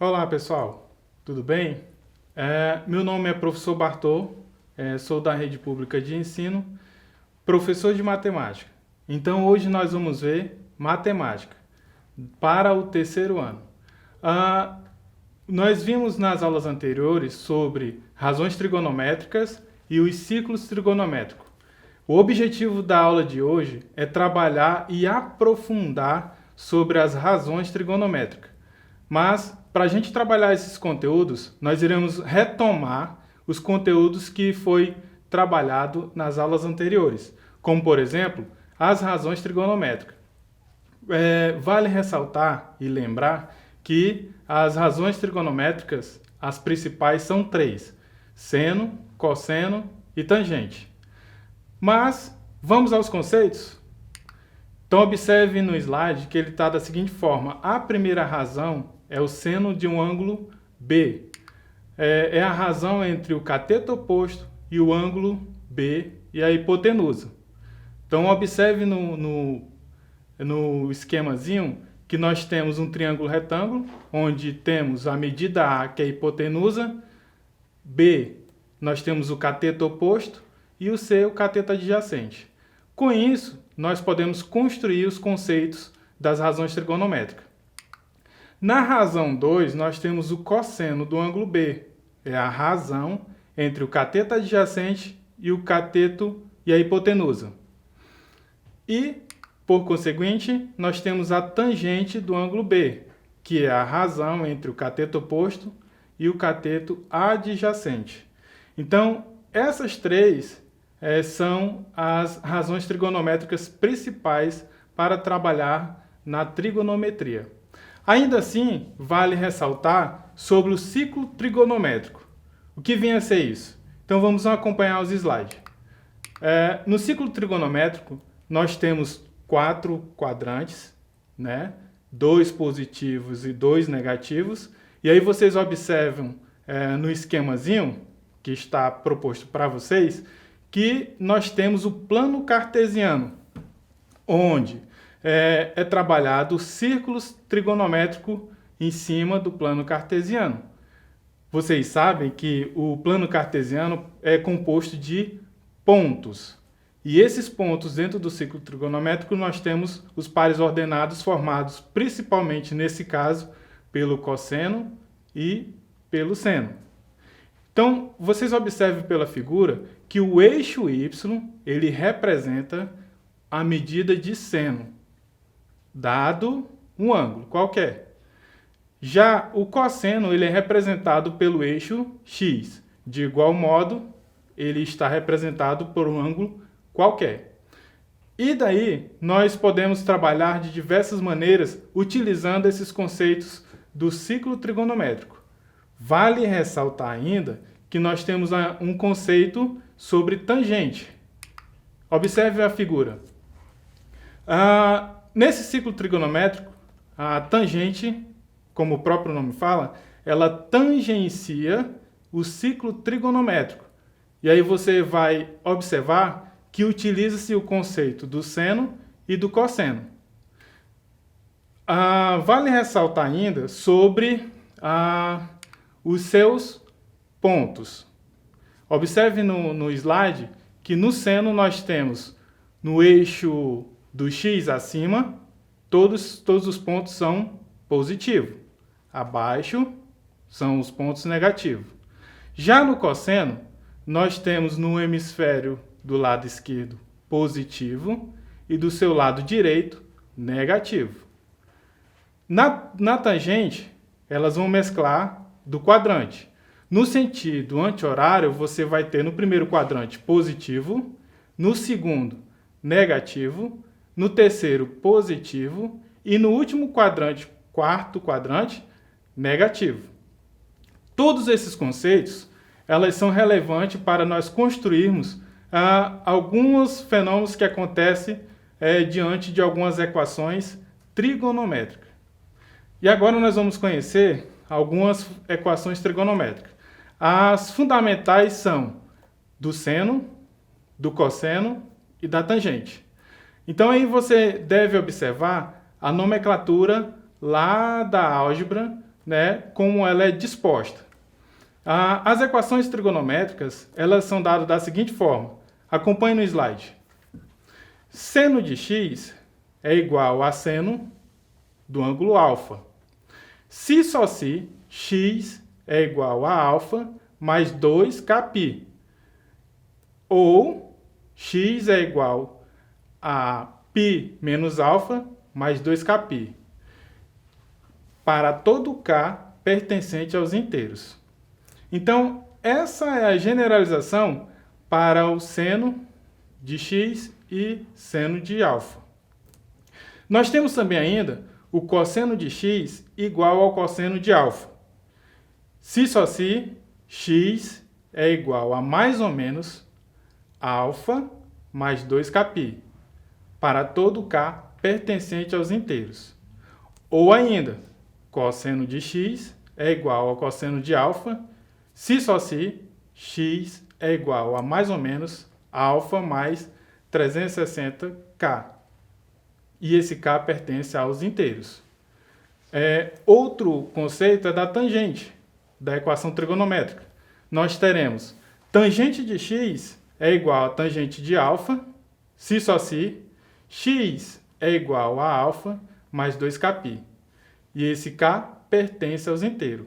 Olá pessoal, tudo bem? Meu nome é professor Bartô, sou da Rede Pública de Ensino, professor de matemática. Então hoje nós vamos ver matemática para o terceiro ano. Nós vimos nas aulas anteriores sobre razões trigonométricas e os ciclos trigonométricos. O objetivo da aula de hoje é trabalhar e aprofundar sobre as razões trigonométricas. Mas, para a gente trabalhar esses conteúdos, nós iremos retomar os conteúdos que foi trabalhado nas aulas anteriores, como, por exemplo, as razões trigonométricas. Vale ressaltar e lembrar que as razões trigonométricas, as principais são três: seno, cosseno e tangente. Mas, vamos aos conceitos? Então, observe no slide que ele está da seguinte forma. A primeira razão é o seno de um ângulo B. É a razão entre o cateto oposto e o ângulo B e a hipotenusa. Então, observe no esquemazinho que nós temos um triângulo retângulo, onde temos a medida A, que é a hipotenusa, B, nós temos o cateto oposto, e o C, o cateto adjacente. Com isso, nós podemos construir os conceitos das razões trigonométricas. Na razão 2, nós temos o cosseno do ângulo B. É a razão entre o cateto adjacente e o cateto e a hipotenusa. E, por conseguinte, nós temos a tangente do ângulo B, que é a razão entre o cateto oposto e o cateto adjacente. Então, essas três são as razões trigonométricas principais para trabalhar na trigonometria. Ainda assim, vale ressaltar sobre o ciclo trigonométrico. O que vem a ser isso? Então vamos acompanhar os slides. No ciclo trigonométrico, nós temos 4 quadrantes, né? 2 positivos e 2 negativos. E aí vocês observam no esquemazinho que está proposto para vocês, que nós temos o plano cartesiano, onde é trabalhado círculos trigonométricos em cima do plano cartesiano. Vocês sabem que o plano cartesiano é composto de pontos. E esses pontos dentro do círculo trigonométrico nós temos os pares ordenados formados principalmente nesse caso pelo cosseno e pelo seno. Então, vocês observem pela figura que o eixo y ele representa a medida de seno, dado um ângulo qualquer. Já o cosseno ele é representado pelo eixo x. De igual modo, ele está representado por um ângulo qualquer. E daí, nós podemos trabalhar de diversas maneiras utilizando esses conceitos do ciclo trigonométrico. Vale ressaltar ainda que nós temos um conceito sobre tangente. Observe a figura. Nesse ciclo trigonométrico, a tangente, como o próprio nome fala, ela tangencia o ciclo trigonométrico. E aí você vai observar que utiliza-se o conceito do seno e do cosseno. Vale ressaltar ainda sobre os seus pontos. Observe no slide que no seno nós temos no eixo do x acima, todos os pontos são positivos. Abaixo são os pontos negativos. Já no cosseno, nós temos no hemisfério do lado esquerdo positivo e do seu lado direito negativo. Na tangente, elas vão mesclar do quadrante. No sentido anti-horário, você vai ter no primeiro quadrante positivo, no segundo negativo, no terceiro positivo e no último quadrante, quarto quadrante, negativo. Todos esses conceitos, elas são relevantes para nós construirmos alguns fenômenos que acontecem diante de algumas equações trigonométricas. E agora nós vamos conhecer algumas equações trigonométricas. As fundamentais são do seno, do cosseno e da tangente. Então aí você deve observar a nomenclatura lá da álgebra né, como ela é disposta. As equações trigonométricas, elas são dadas da seguinte forma. Acompanhe no slide. Seno de x é igual a seno do ângulo alfa. Se só se, x é igual a alfa mais 2kπ. Ou x é igual a π menos alfa mais 2kπ. Para todo k pertencente aos inteiros. Então, essa é a generalização para o seno de x e seno de alfa. Nós temos também ainda o cosseno de x igual ao cosseno de alfa. Se só se, x é igual a mais ou menos alfa mais 2kπ, para todo k pertencente aos inteiros. Ou ainda, cosseno de x é igual ao cosseno de alfa, se só se, x é igual a mais ou menos alfa mais 360k. E esse k pertence aos inteiros. Outro conceito é da tangente, da equação trigonométrica. Nós teremos tangente de x é igual a tangente de alfa, se só se, x é igual a alfa mais 2kπ. E esse k pertence aos inteiros.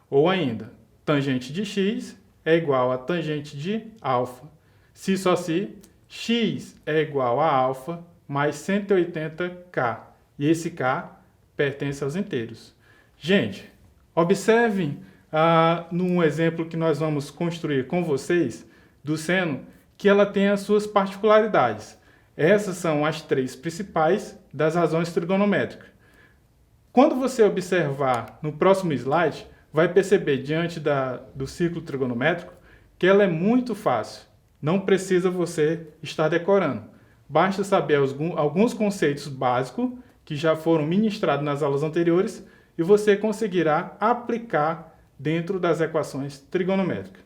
Ou ainda, tangente de x é igual a tangente de alfa, se só se, x é igual a alfa mais 180k. E esse k pertence aos inteiros. Gente, observem num exemplo que nós vamos construir com vocês, do seno, que ela tem as suas particularidades. Essas são as três principais das razões trigonométricas. Quando você observar no próximo slide, vai perceber, diante do círculo trigonométrico, que ela é muito fácil. Não precisa você estar decorando. Basta saber alguns conceitos básicos que já foram ministrados nas aulas anteriores e você conseguirá aplicar dentro das equações trigonométricas.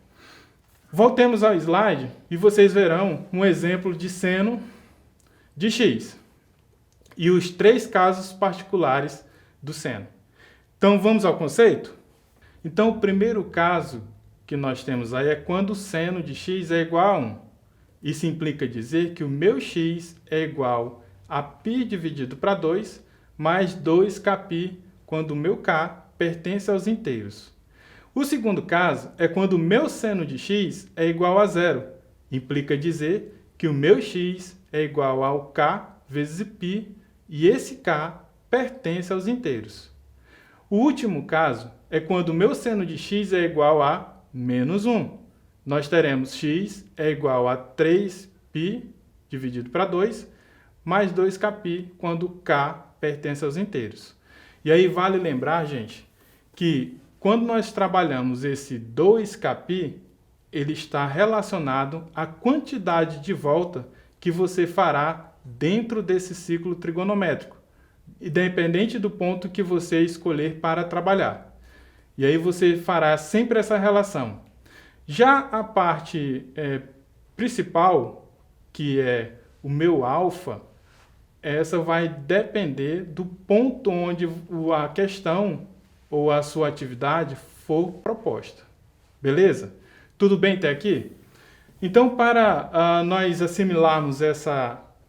Voltemos ao slide e vocês verão um exemplo de seno de x e os três casos particulares do seno. Então, vamos ao conceito? Então, o primeiro caso que nós temos aí é quando o seno de x é igual a 1. Isso implica dizer que o meu x é igual a π dividido para 2 mais 2kπ, quando o meu k pertence aos inteiros. O segundo caso é quando o meu seno de x é igual a 0. Implica dizer que o meu x é igual ao k vezes π e esse k pertence aos inteiros. O último caso é quando o meu seno de x é igual a menos 1. Nós teremos x é igual a 3π dividido para 2 mais 2kπ, quando k pertence aos inteiros. E aí vale lembrar, gente, que quando nós trabalhamos esse 2kπ, ele está relacionado à quantidade de volta que você fará dentro desse ciclo trigonométrico, independente do ponto que você escolher para trabalhar. E aí você fará sempre essa relação. Já a parte principal, que é o meu alfa, essa vai depender do ponto onde a questão ou a sua atividade for proposta. Beleza? Tudo bem até aqui? Então, para nós assimilarmos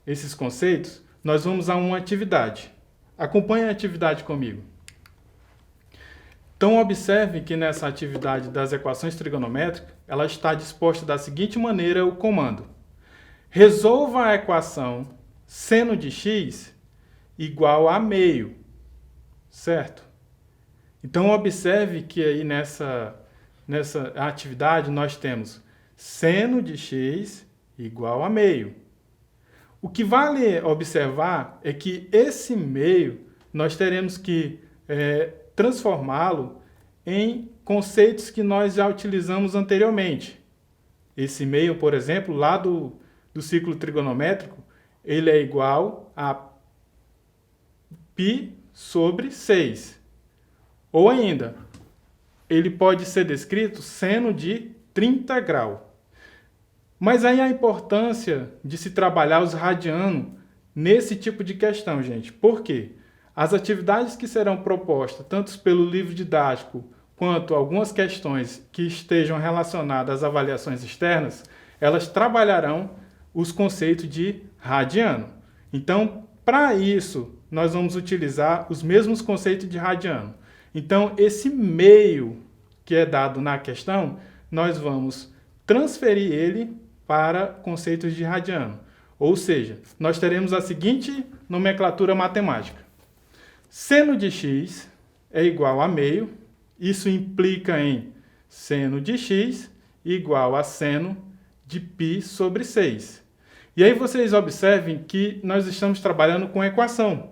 esses conceitos, nós vamos a uma atividade. Acompanhe a atividade comigo. Então, observe que nessa atividade das equações trigonométricas, ela está disposta da seguinte maneira, o comando. Resolva a equação seno de x igual a meio, certo? Então, observe que aí nessa atividade nós temos seno de x igual a meio. O que vale observar é que esse meio nós teremos que transformá-lo em conceitos que nós já utilizamos anteriormente. Esse meio, por exemplo, lá do ciclo trigonométrico, ele é igual a π sobre 6. Ou ainda, ele pode ser descrito seno de 30 graus. Mas aí a importância de se trabalhar os radianos nesse tipo de questão, gente. Por quê? As atividades que serão propostas, tanto pelo livro didático quanto algumas questões que estejam relacionadas às avaliações externas, elas trabalharão os conceitos de radiano. Então, para isso, nós vamos utilizar os mesmos conceitos de radiano. Então, esse meio que é dado na questão, nós vamos transferir ele para conceitos de radiano. Ou seja, nós teremos a seguinte nomenclatura matemática. Seno de x é igual a meio. Isso implica em seno de x igual a seno de π sobre 6. E aí vocês observem que nós estamos trabalhando com equação.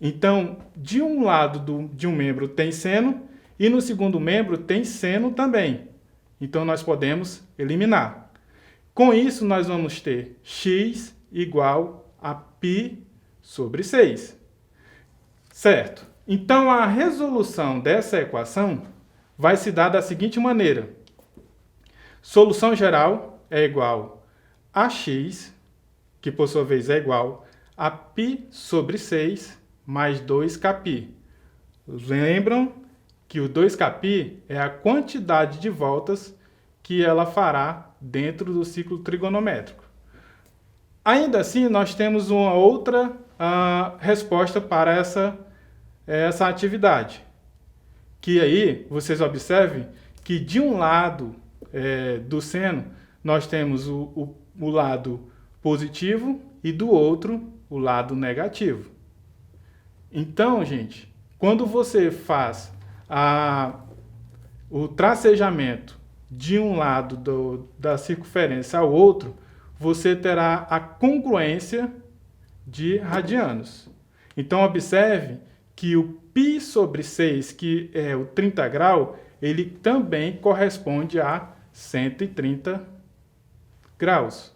Então, de um lado de um membro tem seno e no segundo membro tem seno também. Então, nós podemos eliminar. Com isso, nós vamos ter x igual a π sobre 6. Certo? Então, a resolução dessa equação vai se dar da seguinte maneira. Solução geral é igual a x, que por sua vez é igual a π sobre 6 mais 2kπ. Lembram que o 2kπ é a quantidade de voltas que ela fará dentro do ciclo trigonométrico. Ainda assim, nós temos uma outra resposta para essa atividade. Que aí, vocês observem que de um lado do seno, nós temos o lado positivo e do outro, o lado negativo. Então, gente, quando você faz o tracejamento de um lado da circunferência ao outro, você terá a congruência de radianos. Então, observe que o π sobre 6, que é o 30 graus, ele também corresponde a 130 graus,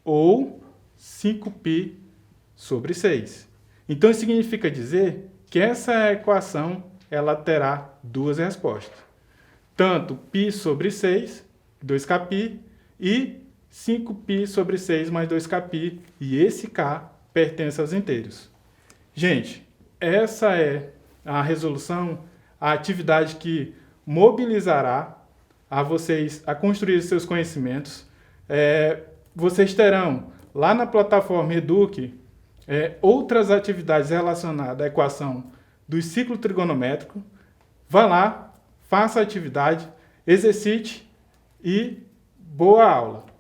ou 5π sobre 6. Então, isso significa dizer que essa equação ela terá duas respostas. Tanto π sobre 6, 2kπ, e 5π sobre 6 mais 2kπ, e esse k pertence aos inteiros. Gente, essa é a resolução, a atividade que mobilizará a vocês a construir seus conhecimentos. Vocês terão lá na plataforma Eduque outras atividades relacionadas à equação do ciclo trigonométrico. Vá lá, faça a atividade, exercite e boa aula!